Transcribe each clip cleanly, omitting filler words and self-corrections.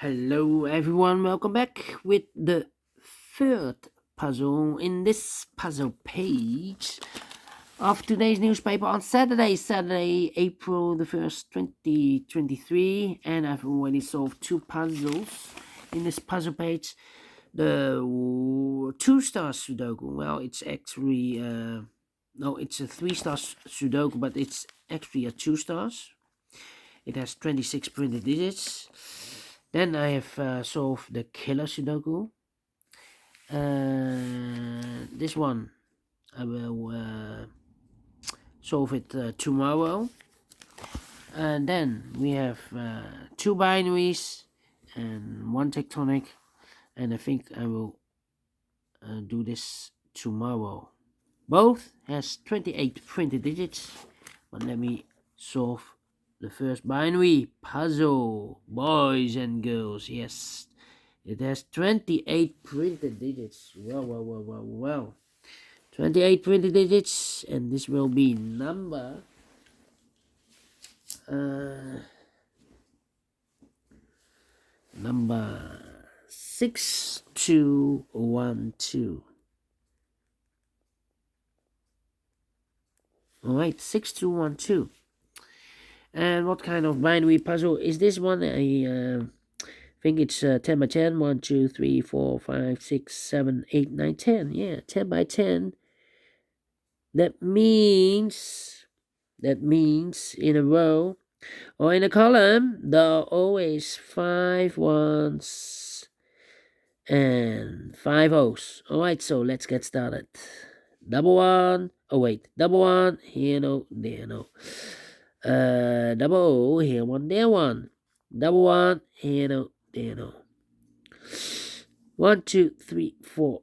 Hello everyone, welcome back with the third puzzle in this puzzle page of today's newspaper on Saturday, April the 1st, 2023, and I've already solved two puzzles in this puzzle page. The two-star Sudoku, well, it's actually, no, it's a three-star Sudoku, but it's actually a two stars. It has 26 printed digits. Then I have solved the killer Sudoku. This one I will solve it tomorrow. And then we have two binaries and one tectonic, and I think I will do this tomorrow. Both has 28 printed digits, but let me solve the first binary puzzle, boys and girls. Yes, it has 28 printed digits. Well. 28 printed digits, and this will be number number 6212. All right, 6212. And what kind of binary puzzle is this one? I think it's 10 by 10. 1, 2, 3, 4, 5, 6, 7, 8, 9, 10. Yeah, 10 by 10. That means in a row or in a column, there are always 5 ones and 5 O's. Alright, so let's get started. Double one. Oh, wait. Double one. Here, no. There, no. Double O. Here, one. There, one. Double one. Here, no. There, no. 1, 2, 3, 4,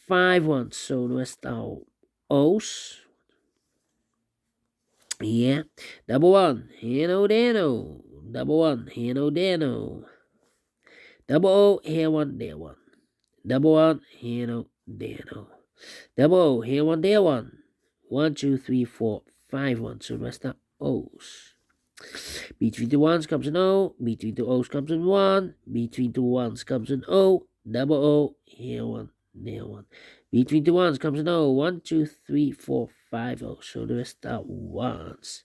5 ones. So the rest are O's. Yeah. Double one. Here, no. There, no. Double one. Here, no. There, no. Double O. Here, one. There, one. Double one. Here, no. There, no. Double O. Here, one. There, one. 1, 2, 3, 4, 5 ones. So the rest are O's. Between the ones comes an O. Between the O's comes an 1. Between the ones comes an O. Double O. Here, one. There, one. Between the ones comes an O. 1, 2, 3, 4, 5 O's. So the rest are ones.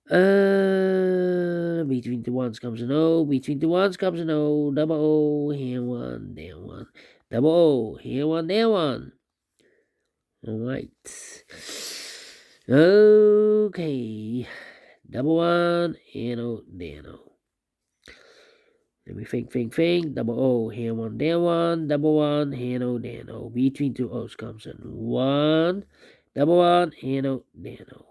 Between the ones comes an O. Between the ones comes an O. Double O. Here, one. There, one. Double O. Here, one. There, one. Alright. Okay. Double one. Here, no. There, no. Let me think. Double O. Here, one. There, one. Double one. Here, no. There, no. Between two O's comes an 1. Double one. Here, no. There, no.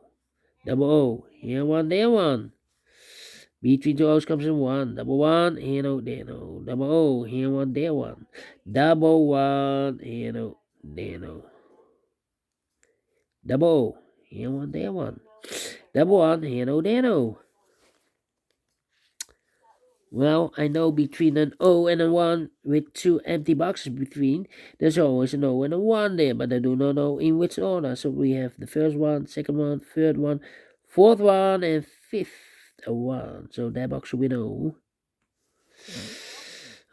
Double O. Here, one. There, one. Between two O's comes in 1. Double one. Here, no. There, no. Double O. Here, one. There, one. Double one. Here, no. There, no. Double O. Here, one. There, one. Double one. Here, no. There, no. Well, I know between an O and a 1 with 2 empty boxes between, there's always an O and a 1 there, but I do not know in which order. So we have the first one, second one, third one, fourth one, and fifth one. So that box should be an O.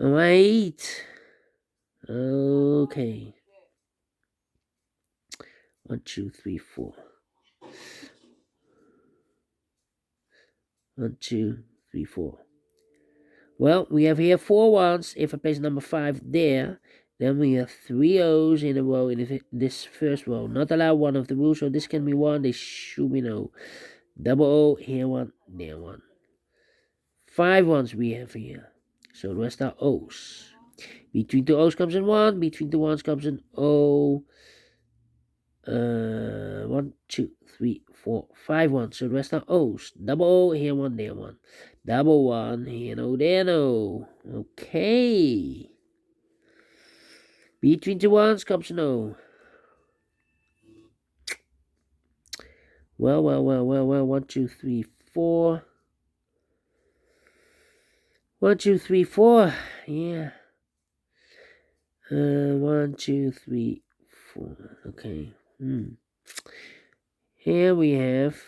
Alright. Okay. 1, 2, 3, 4. 1, 2, 3, 4. Well, we have here 4 ones. If I place number 5 there, then we have 3 O's in a row in this first row. Not allowed one of the rules, so this can be 1. This should be no. Double O, here 1, there 1. 5 ones we have here. So the rest are O's. Between two O's comes in 1. Between the ones comes in O. 1, 2, 3, 4, 5 ones. So the rest are O's. Double O, here 1, there 1. Double one, here no, there no. Okay. Between two ones comes an O. Well. 1, 2, 3, 4. 1, 2, 3, 4. Yeah. 1, 2, 3, 4. Okay. Here we have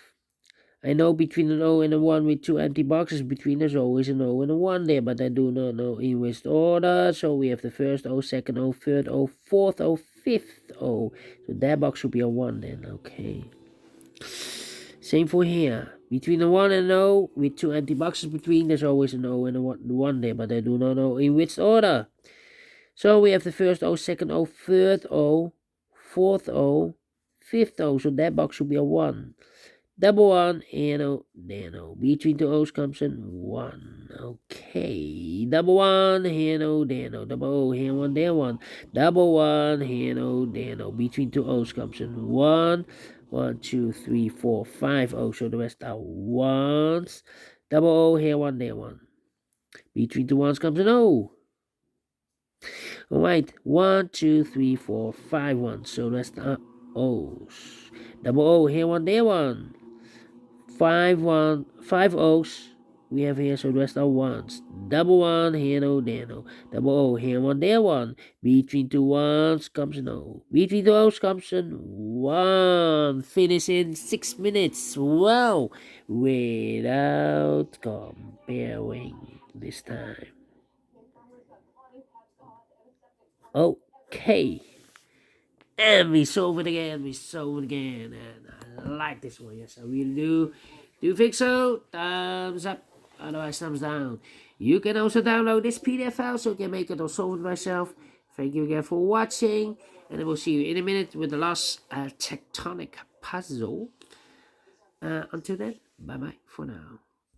I know between an O and a 1 with 2 empty boxes between, there's always an O and a 1 there, but I do not know in which order. So we have the first O, second O, third O, fourth O, fifth O. So that box should be a 1 then, okay. Same for here. Between a 1 and an O with 2 empty boxes between, there's always an O and a 1 there, but I do not know in which order. So we have the first O, second O, third O, fourth O, fifth O. So that box should be a 1. Double 1, and O, then O. Between two O's comes in 1. Okay. Double 1, and O, then O. Double O, and 1, then 1. Double 1, and O, then O. Between two O's comes in 1. 1, 2, 3, 4, 5 O. So the rest are 1s. Double O, here 1, there 1. Between two 1s comes an O. Alright, 1, 2, 3, 4, 5 1s. So the rest are O's. Double O, here 1, there 1. 5 O's we have here, so the rest are 1s. Double 1, here no, there no. Double O, here 1, there 1. Between two 1s comes an O. Between two O's comes an 1. Finish in 6 minutes. Wow! Without comparing this time. Okay. And we solve it again, and I like this one, yes, I really do. Do you think so? Thumbs up, otherwise thumbs down. You can also download this PDF file so you can make it or solve it myself. Thank you again for watching, and I will see you in a minute with the last tectonic puzzle. Until then, bye-bye for now.